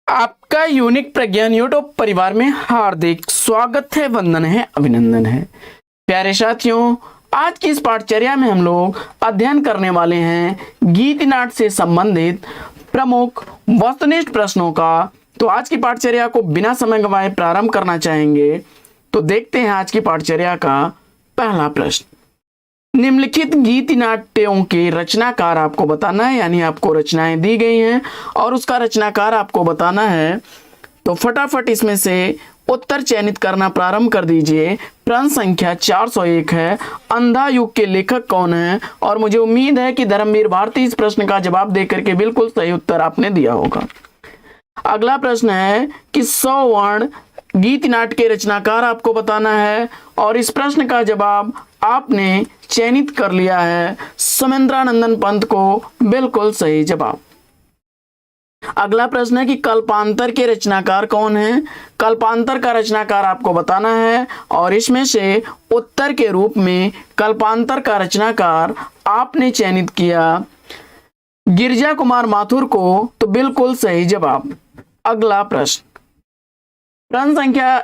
आपका यूनिक प्रज्ञान यूट्यूब परिवार में हार्दिक स्वागत है, वंदन है, अभिनंदन है। प्यारे साथियों, आज की इस पाठचर्या में हम लोग अध्ययन करने वाले हैं गीत नाट्य से संबंधित प्रमुख वस्तुनिष्ठ प्रश्नों का। तो आज की पाठचर्या को बिना समय गंवाए प्रारंभ करना चाहेंगे। तो देखते हैं आज की पाठचर्या का पहला प्रश्न। निम्नलिखित गीत नाट्यों के रचनाकार आपको बताना है, यानी आपको रचनाएं दी गई हैं और उसका रचनाकार आपको बताना है। तो फटाफट इसमें से उत्तर चयनित करना प्रारंभ कर दीजिए। प्रश्न संख्या 401 है, अंधा युग के लेखक कौन है? और मुझे उम्मीद है कि धर्मवीर भारती इस प्रश्न का जवाब देकर के बिल्कुल सही उत्तर आपने दिया होगा। अगला प्रश्न है कि 100 वर्ण गीत नाट्य के रचनाकार आपको बताना है और इस प्रश्न का जवाब आपने चयनित कर लिया है सुमेंद्रानंदन पंत को, बिल्कुल सही जवाब। अगला प्रश्न है कि कल्पांतर के रचनाकार कौन है? कल्पांतर का रचनाकार आपको बताना है और इसमें से उत्तर के रूप में कल्पांतर का रचनाकार आपने चयनित किया गिरिजा कुमार माथुर को, तो बिल्कुल सही जवाब। अगला प्रश्न संख्या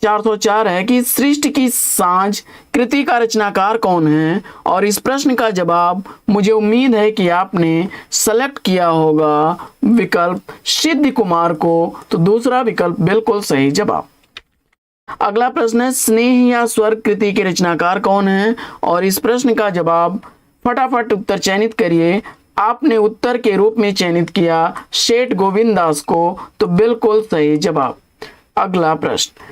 404 है कि सृष्टि की सांझ कृति का रचनाकार कौन है? और इस प्रश्न का जवाब मुझे उम्मीद है कि आपने सेलेक्ट किया होगा विकल्प सिद्ध कुमार को, तो दूसरा विकल्प बिल्कुल सही जवाब। अगला प्रश्न है स्नेह या स्वर्ग कृति के रचनाकार कौन है? और इस प्रश्न का जवाब फटाफट उत्तर चयनित करिए। आपने उत्तर के रूप में चयनित किया सेठ गोविंद दास को, तो बिल्कुल सही जवाब। अगला प्रश्न,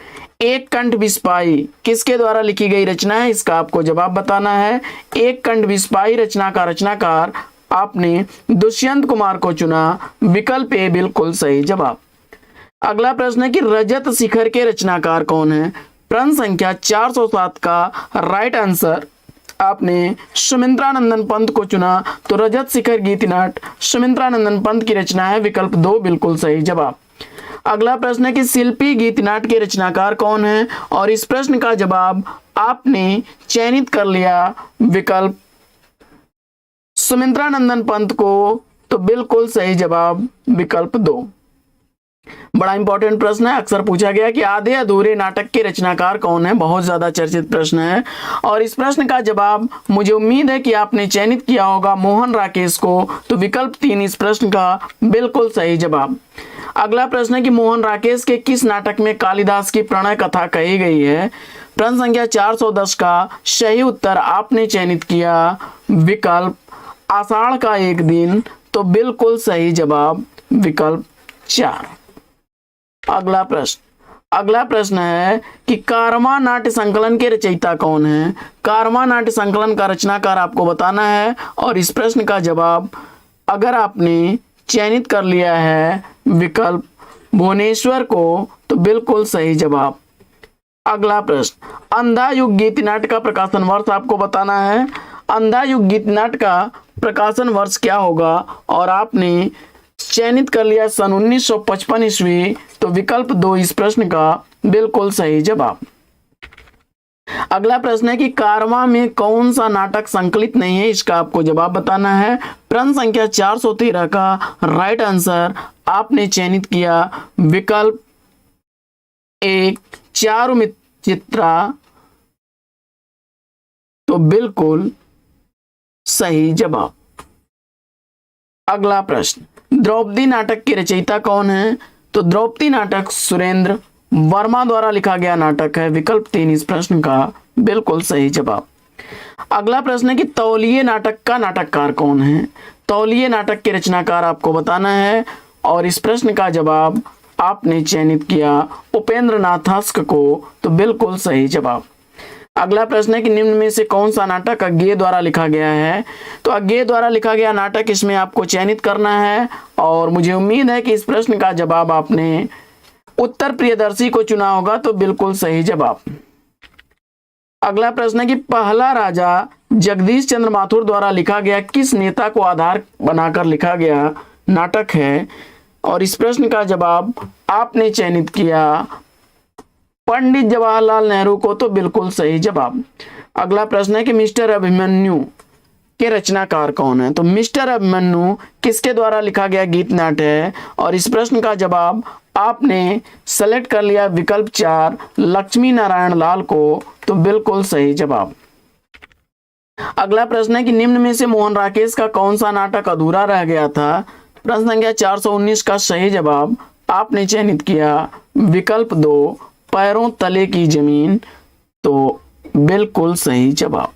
एक कंठ विस्पाई किसके द्वारा लिखी गई रचना है? इसका आपको जवाब बताना है। एक कंठ विस्पाई रचना का रचनाकार आपने दुष्यंत कुमार को चुना, विकल्प ए बिल्कुल सही जवाब। अगला प्रश्न है कि रजत शिखर के रचनाकार कौन है? प्रश्न संख्या 407 का राइट आंसर आपने सुमित्रानंदन पंत को चुना, तो रजत शिखर गीत नाट्य सुमित्रानंदन पंत की रचना है, विकल्प 2 बिल्कुल सही जवाब। अगला प्रश्न है कि शिल्पी गीत नाट्य के रचनाकार कौन है? और इस प्रश्न का जवाब आपने चयनित कर लिया विकल्प सुमित्रानंदन पंत को, तो बिल्कुल सही जवाब विकल्प 2। बड़ा इंपॉर्टेंट प्रश्न है, अक्सर पूछा गया कि आधे अधूरे नाटक के रचनाकार कौन है? बहुत ज्यादा चर्चित प्रश्न है और इस प्रश्न का जवाब मुझे उम्मीद है कि आपने चयनित किया होगा मोहन राकेश को, तो विकल्प 3 इस प्रश्न का बिल्कुल सही जवाब। अगला प्रश्न है कि मोहन राकेश के किस नाटक में कालिदास की प्रणय कथा कही गई है? प्रश्न संख्या 410 का सही उत्तर आपने चयनित किया विकल्प आषाढ़ का एक दिन, तो बिल्कुल सही जवाब विकल्प 4। अगला प्रश्न है कि कारवां नाट्य संकलन के रचयिता कौन है? कारवां नाट्य संकलन का रचनाकार आपको बताना है और इस प्रश्न का जवाब अगर आपने चयनित कर लिया है विकल्प भुवनेश्वर को, तो बिल्कुल सही जवाब। अगला प्रश्न, अंधा युग गीत नाट्य का प्रकाशन वर्ष आपको बताना है। अंधा युग गीत नाट्य का प्रकाशन वर्ष क्या होगा? और आपने चयनित कर लिया सन 1955 ईस्वी, तो विकल्प 2 इस प्रश्न का बिल्कुल सही जवाब। अगला प्रश्न है कि कारवां में कौन सा नाटक संकलित नहीं है? इसका आपको जवाब बताना है। प्रश्न संख्या 413 का राइट आंसर आपने चयनित किया विकल्प एक चारुचित्रा, तो बिल्कुल सही जवाब। अगला प्रश्न, द्रौपदी नाटक के रचयिता कौन है? तो द्रौपदी नाटक सुरेंद्र वर्मा द्वारा लिखा गया नाटक है, विकल्प 3 इस प्रश्न का बिल्कुल सही जवाब। अगला प्रश्न है कि तौलिए नाटक का नाटककार कौन है? तौलिए नाटक के रचनाकार आपको बताना है और इस प्रश्न का जवाब आपने चयनित किया उपेंद्र नाथ हस्क को, तो बिल्कुल सही जवाब। अगला प्रश्न है कि निम्न में से कौन सा नाटक अज्ञेय द्वारा लिखा गया है? तो अज्ञेय द्वारा लिखा गया नाटक इसमें आपको चयनित करना है और मुझे उम्मीद है कि इस प्रश्न का जवाब आपने उत्तर प्रियदर्शी को चुना होगा, तो बिल्कुल सही जवाब। अगला प्रश्न है कि पहला राजा जगदीश चंद्र माथुर द्वारा लिखा गया किस नेता को आधार बनाकर लिखा गया नाटक है? और इस प्रश्न का जवाब आपने चयनित किया पंडित जवाहरलाल नेहरू को, तो बिल्कुल सही जवाब। अगला प्रश्न है कि मिस्टर अभिमन्यु के रचनाकार कौन है? तो मिस्टर अभिमन्यु किसके द्वारा लिखा गया गीत नाट्य है? और इस प्रश्न का जवाब आपने सेलेक्ट कर लिया विकल्प 4 लक्ष्मी नारायण लाल को, तो बिल्कुल सही जवाब। अगला प्रश्न है कि निम्न में से मोहन राकेश का कौन सा नाटक अधूरा रह गया था? प्रश्न संख्या 419 का सही जवाब आपने चयनित किया विकल्प 2 पैरों तले की जमीन, तो बिल्कुल सही जवाब।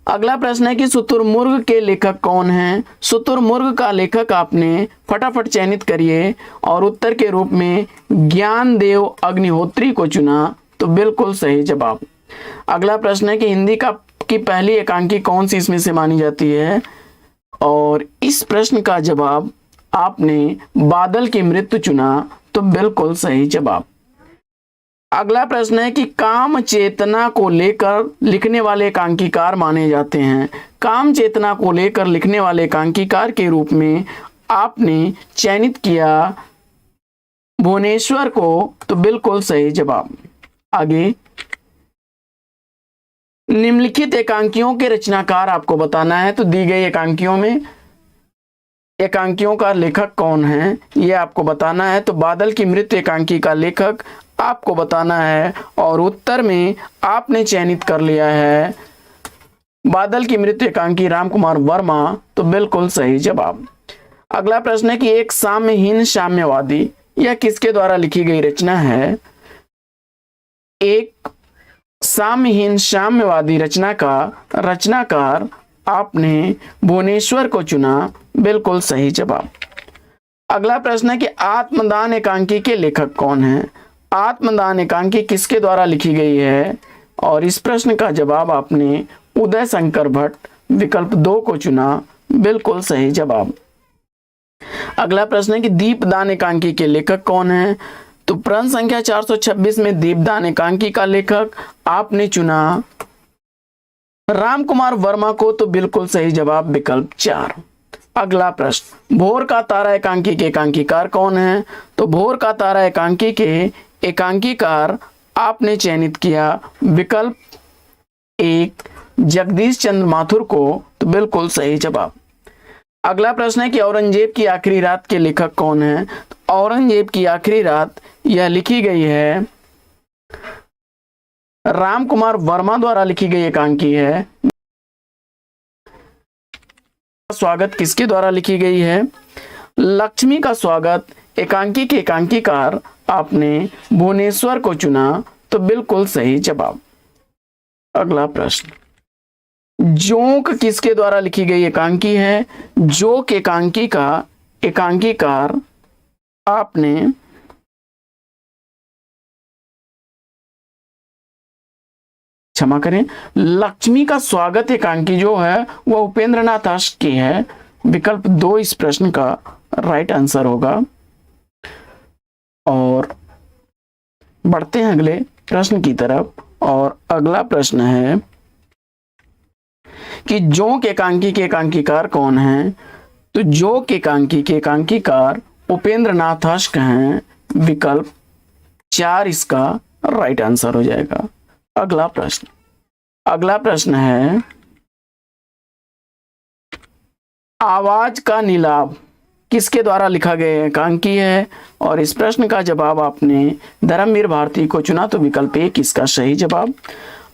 अगला प्रश्न है कि शुतुरमुर्ग के लेखक कौन हैं? शुतुरमुर्ग का लेखक आपने फटाफट चयनित करिए और उत्तर के रूप में ज्ञानदेव अग्निहोत्री को चुना, तो बिल्कुल सही जवाब। अगला प्रश्न है कि हिंदी की पहली एकांकी कौन सी इसमें से मानी जाती है? और इस प्रश्न का जवाब आपने बादल की मृत्यु चुना, तो बिल्कुल सही जवाब। अगला प्रश्न है कि काम चेतना को लेकर लिखने वाले एकांकीकार माने जाते हैं। काम चेतना को लेकर लिखने वाले एकांकीकार के रूप में आपने चयनित किया भुवनेश्वर को, तो बिल्कुल सही जवाब। आगे निम्नलिखित एकांकियों के रचनाकार आपको बताना है, तो दी गई एकांकियों में एकांकियों का लेखक कौन है ये आपको बताना है। तो बादल की मृत्यु एकांकी का लेखक आपको बताना है और उत्तर में आपने चयनित कर लिया है बादल की मृत्यु एकांकी रामकुमार वर्मा, तो बिल्कुल सही जवाब। अगला प्रश्न है कि एक साम्यहीन साम्यवादी यह किसके द्वारा लिखी गई रचना है? एक साम्यहीन साम्यवादी रचना का रचनाकार आपने भुवनेश्वर को चुना, बिल्कुल सही जवाब। अगला प्रश्न है कि आत्मदान एकांकी के लेखक कौन है? आत्मदान एकांकी किसके द्वारा लिखी गई है? और इस प्रश्न का जवाब आपने उदय शंकर भट्ट विकल्प 2 को चुना, बिल्कुल सही जवाब। अगला प्रश्न है कि दीपदान एकांकी के लेखक कौन है? तो प्रश्न संख्या 426 में दीपदान एकांकी का लेखक आपने चुना रामकुमार वर्मा को, तो बिल्कुल सही जवाब विकल्प 4। अगला प्रश्न भोर का तारा एकांकी के एकांकीकार कौन है? तो भोर का तारा एकांकी के एकांकीकार आपने चयनित किया विकल्प 1 जगदीश चंद्र माथुर को, तो बिल्कुल सही जवाब। अगला प्रश्न है कि औरंगजेब की आखिरी रात के लेखक कौन है? तो औरंगजेब की आखिरी रात यह लिखी गई है रामकुमार वर्मा द्वारा लिखी गई एकांकी है। स्वागत किसके द्वारा लिखी गई है? लक्ष्मी का स्वागत एकांकी के एकांकीकार आपने भुवनेश्वर को चुना, तो बिल्कुल सही जवाब। अगला प्रश्न जोंक किसके द्वारा लिखी गई एकांकी है? जोंक एकांकी का एकांकीकार आपने क्षमा करें लक्ष्मी का स्वागत एकांकी जो है वह उपेंद्रनाथ अष्ट की है, विकल्प 2 इस प्रश्न का राइट आंसर होगा। और बढ़ते हैं अगले प्रश्न की तरफ, और अगला प्रश्न है कि जोंक एकांकी के एकांकीकार कौन है? तो जोंक एकांकी के एकांकीकार उपेंद्रनाथ अष्ट हैं, विकल्प 4 इसका राइट आंसर हो जाएगा। अगला प्रश्न है आवाज का नीलाभ किसके द्वारा लिखा गया एकांकी है? और इस प्रश्न का जवाब आपने धर्मवीर भारती को चुना, तो विकल्प 1 इसका सही जवाब।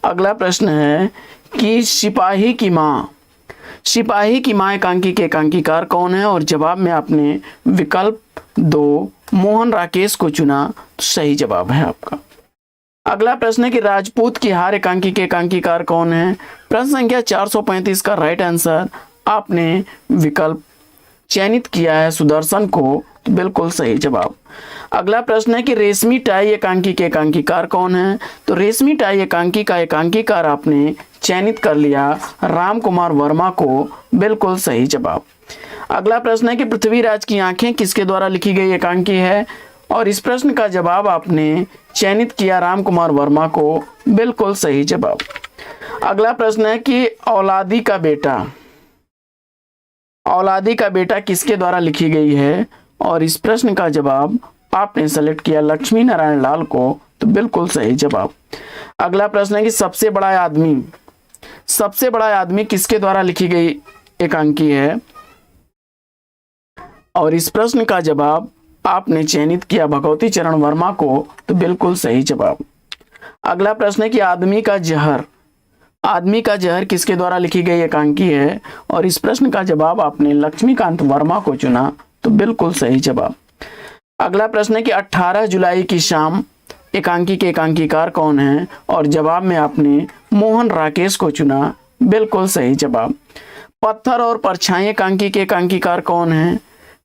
अगला प्रश्न है कि सिपाही की माँ एकांकी के एकांकीकार कौन है? और जवाब में आपने विकल्प 2 मोहन राकेश को चुना, तो सही जवाब है आपका। अगला प्रश्न है कि राजपूत की हार एकांकी के एकांकीकार कौन है? प्रश्न संख्या 435 का राइट आंसर आपने विकल्प चयनित किया है सुदर्शन को, तो बिल्कुल सही जवाब। अगला प्रश्न है कि रेशमी टाई एकांकी के एकांकीकार कौन है? तो रेशमी टाई एकांकी का एकांकीकार आपने चयनित कर लिया रामकुमार वर्मा को, बिल्कुल सही जवाब। अगला प्रश्न है कि पृथ्वीराज की आंखें किसके द्वारा लिखी गई एकांकी है? और इस प्रश्न का जवाब आपने चयनित किया रामकुमार वर्मा को, बिल्कुल सही जवाब। अगला प्रश्न है कि औलादी का बेटा किसके द्वारा लिखी गई है? और इस प्रश्न का जवाब आपने सेलेक्ट किया लक्ष्मी नारायण लाल को, तो बिल्कुल सही जवाब। अगला प्रश्न है कि सबसे बड़ा आदमी सबसे बड़ा आदमी किसके द्वारा लिखी गई एकांकी है? और इस प्रश्न का जवाब आपने चयनित किया भगवती चरण वर्मा को, तो बिल्कुल सही जवाब। अगला प्रश्न है कि आदमी का जहर किसके द्वारा लिखी गई एकांकी है? और इस प्रश्न का जवाब आपने लक्ष्मीकांत वर्मा को चुना, तो बिल्कुल सही जवाब। अगला प्रश्न है कि 18 जुलाई की शाम एकांकी के एकांकीकार कौन है? और जवाब में आपने मोहन राकेश को चुना, बिल्कुल सही जवाब। पत्थर और परछाई एकांकी के एकांकीकार कौन है?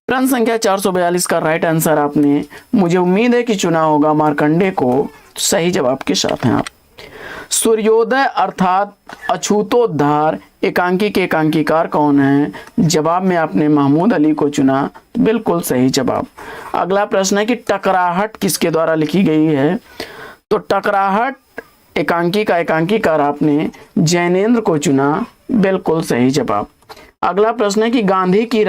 प्रश्न संख्या 442 का राइट आंसर आपने, मुझे उम्मीद है कि चुना होगा मार्कंडे को, सही जवाब के साथ हैं आप। सूर्योदय अर्थात अछूतोद्धार एकांकी के एकांकीकार कौन है? जवाब में आपने महमूद अली को चुना, बिल्कुल सही जवाब। अगला प्रश्न है कि टकराहट किसके द्वारा लिखी गई है? तो टकराहट एकांकी का एकांकीकार आपने जैनेन्द्र को चुना, बिल्कुल सही जवाब। अगला प्रश्न है कि गांधी की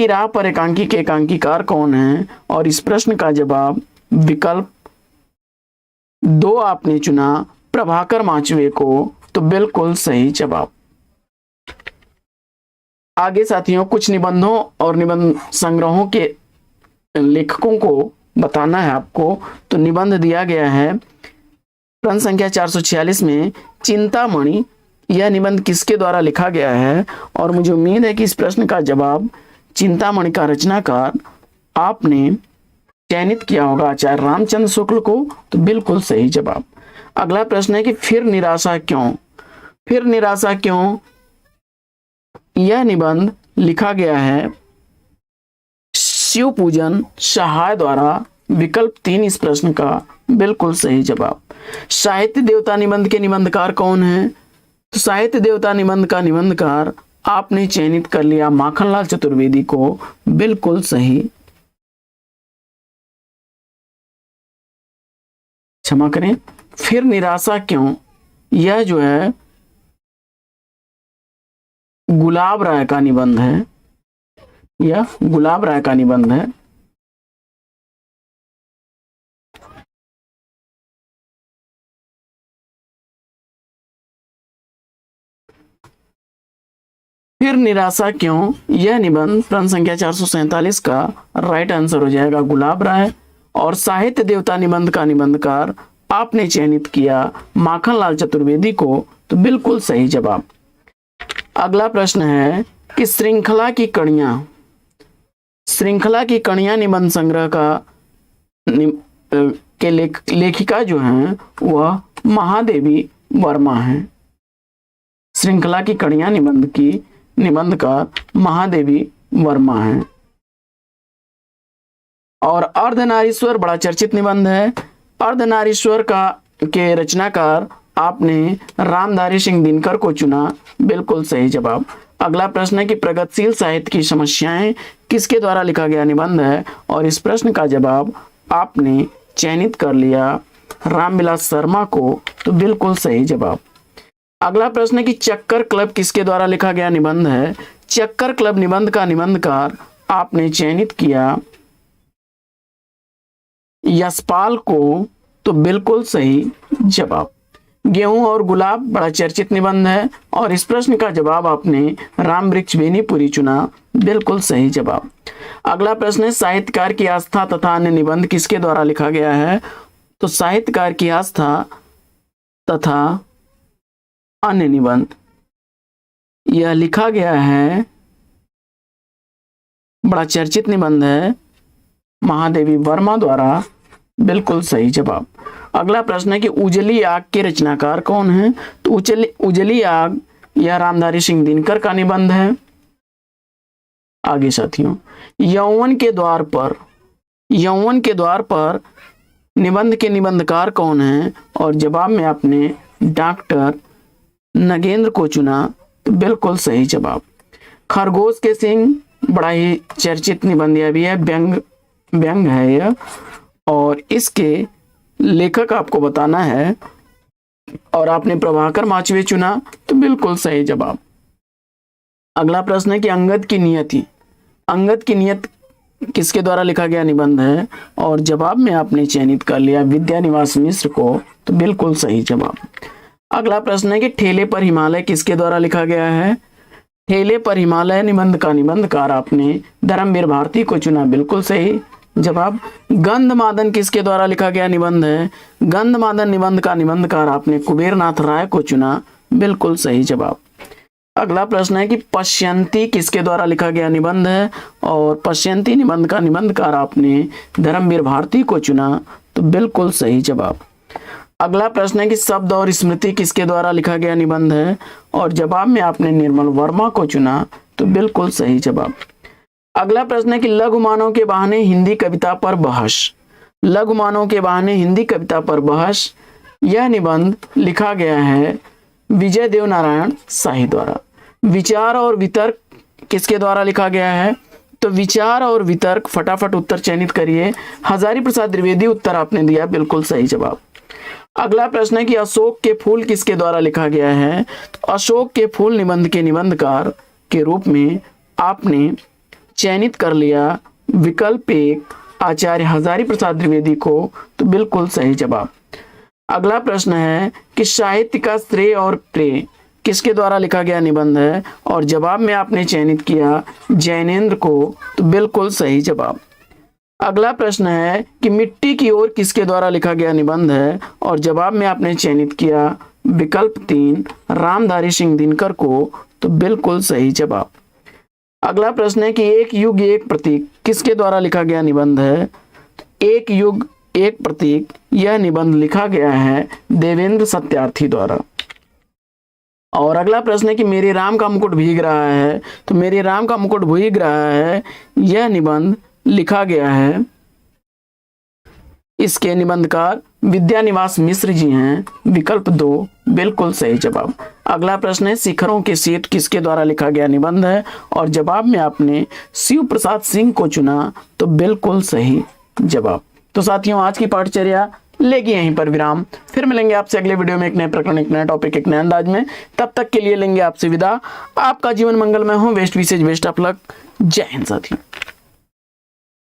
राह पर एकांकी के एकांकीकार कौन है? और इस प्रश्न का जवाब विकल्प 2 आपने चुना प्रभाकर माचवे को, तो बिल्कुल सही जवाब। आगे साथियों कुछ निबंधों और निबंध संग्रहों के लेखकों को बताना है आपको, तो निबंध दिया गया है प्रश्न संख्या 446 में चिंतामणि, यह निबंध किसके द्वारा लिखा गया है? और मुझे उम्मीद है कि इस प्रश्न का जवाब चिंतामणि का रचनाकार आपने चयनित किया होगा आचार्य रामचंद्र शुक्ल को, तो बिल्कुल सही जवाब। अगला प्रश्न है कि फिर निराशा क्यों यह निबंध लिखा गया है शिव पूजन सहाय द्वारा, विकल्प 3 इस प्रश्न का बिल्कुल सही जवाब। साहित्य देवता निबंध के निबंधकार कौन है? तो साहित्य देवता निबंध का निबंधकार आपने चयनित कर लिया माखनलाल चतुर्वेदी को, बिल्कुल सही। क्षमा करें, फिर निराशा क्यों, यह जो है गुलाब राय का निबंध है, फिर निराशा क्यों यह निबंध प्रश्न संख्या 447 का राइट आंसर हो जाएगा गुलाब राय। और साहित्य देवता निबंध का निबंधकार आपने चयनित किया माखनलाल चतुर्वेदी को, तो बिल्कुल सही जवाब। अगला प्रश्न है कि श्रृंखला की कणियां निबंध संग्रह के लेखिका जो हैं वह महादेवी वर्मा है। श्रृंखला की कणियां निबंधकार महादेवी वर्मा है। और अर्धनारीश्वर बड़ा चर्चित निबंध है। अर्धनारीश्वर के रचनाकार आपने रामधारी सिंह दिनकर को चुना, बिल्कुल सही जवाब। अगला प्रश्न है कि प्रगतिशील साहित्य की समस्याएं किसके द्वारा लिखा गया निबंध है? और इस प्रश्न का जवाब आपने चयनित कर लिया रामविलास शर्मा को, तो बिल्कुल सही जवाब। अगला प्रश्न है कि चक्कर क्लब किसके द्वारा लिखा गया निबंध है? चक्कर क्लब निबंध का निबंधकार आपने चयनित किया यशपाल को, तो बिल्कुल सही जवाब। गेहूं और गुलाब बड़ा चर्चित निबंध है और इस प्रश्न का जवाब आपने राम वृक्ष बेनीपुरी चुना, बिल्कुल सही जवाब। अगला प्रश्न है साहित्यकार की आस्था तथा अन्य निबंध किसके द्वारा लिखा गया है? तो साहित्यकार की आस्था तथा अन्य निबंध यह लिखा गया है, बड़ा चर्चित निबंध है महादेवी वर्मा द्वारा, बिल्कुल सही जवाब। अगला प्रश्न है कि उजली आग के रचनाकार कौन है? तो उजली आग यह रामधारी सिंह दिनकर का निबंध है। आगे साथियों यौवन के द्वार पर निबंध के निबंधकार कौन है? और जवाब में आपने डॉक्टर नगेंद्र को चुना, तो बिल्कुल सही जवाब। खरगोश के सिंह बड़ा ही चर्चित निबंध भी है, व्यंग है यह, और इसके लेखक आपको बताना है और आपने प्रभाकर माचवे चुना, तो बिल्कुल सही जवाब। अगला प्रश्न है कि अंगद की नियत किसके द्वारा लिखा गया निबंध है? और जवाब में आपने चयनित कर लिया विद्यानिवास मिश्र को, तो बिल्कुल सही जवाब। अगला प्रश्न है कि ठेले पर हिमालय किसके द्वारा लिखा गया है? ठेले पर हिमालय निबंध का निबंधकार आपने धर्मवीर भारती को चुना, बिल्कुल सही जवाब। गंधमादन किसके द्वारा लिखा गया निबंध है? गंधमादन निबंध का निबंधकार आपने कुबेरनाथ राय को चुना, बिल्कुल सही जवाब। अगला प्रश्न है कि पश्यंती किसके द्वारा लिखा गया निबंध है? और पश्यंती निबंध का निबंधकार आपने धर्मवीर भारती को चुना, तो बिल्कुल सही जवाब। अगला प्रश्न है कि शब्द और स्मृति किसके द्वारा लिखा गया निबंध है? और जवाब में आपने निर्मल वर्मा को चुना, तो बिल्कुल सही जवाब। अगला प्रश्न है कि लघु मानव के बहाने हिंदी कविता पर बहस। लघु मानव के बहाने हिंदी कविता पर बहस, यह निबंध लिखा गया है विजय देव नारायण शाही द्वारा। विचार और वितर्क किसके द्वारा लिखा गया है? तो विचार और वितर्क, फटाफट उत्तर चयनित करिए। हजारी प्रसाद द्विवेदी उत्तर आपने दिया, बिल्कुल सही जवाब। अगला प्रश्न है कि अशोक के फूल किसके द्वारा लिखा गया है? तो अशोक के फूल निबंध के निबंधकार के रूप में आपने चयनित कर लिया विकल्प 1 आचार्य हजारी प्रसाद द्विवेदी को, तो बिल्कुल सही जवाब। अगला प्रश्न है कि साहित्य का श्रेय और प्रेय किसके द्वारा लिखा गया निबंध है? और जवाब में आपने चयनित किया जैनेन्द्र को, तो बिल्कुल सही जवाब। अगला प्रश्न है कि मिट्टी की ओर किसके द्वारा लिखा गया निबंध है? और जवाब में आपने चयनित किया विकल्प 3 रामधारी सिंह दिनकर को, तो बिल्कुल सही जवाब। अगला प्रश्न है कि एक युग एक प्रतीक किसके द्वारा लिखा गया निबंध है? एक युग एक प्रतीक, यह निबंध लिखा गया है देवेंद्र सत्यार्थी द्वारा। और अगला प्रश्न है कि मेरे राम का मुकुट भीग रहा है, तो मेरे राम का मुकुट भीग रहा है, यह निबंध लिखा गया है, इसके निबंधकार विद्यानिवास मिश्र जी हैं, विकल्प 2 बिल्कुल सही जवाब। अगला प्रश्न है शिखरों के सेठ किसके द्वारा लिखा गया निबंध है? और जवाब में आपने शिव प्रसाद सिंह को चुना, तो बिल्कुल सही जवाब। तो साथियों, आज की पाठचर्या लेगी यहीं पर विराम। फिर मिलेंगे आपसे अगले वीडियो में एक नए प्रकरण, एक नया टॉपिक, एक नए अंदाज में। तब तक के लिए लेंगे आपसे विदा। आपका जीवन मंगलमय हो। बेस्ट विशेष बेस्ट ऑफ लक। जय हिंद साथियों।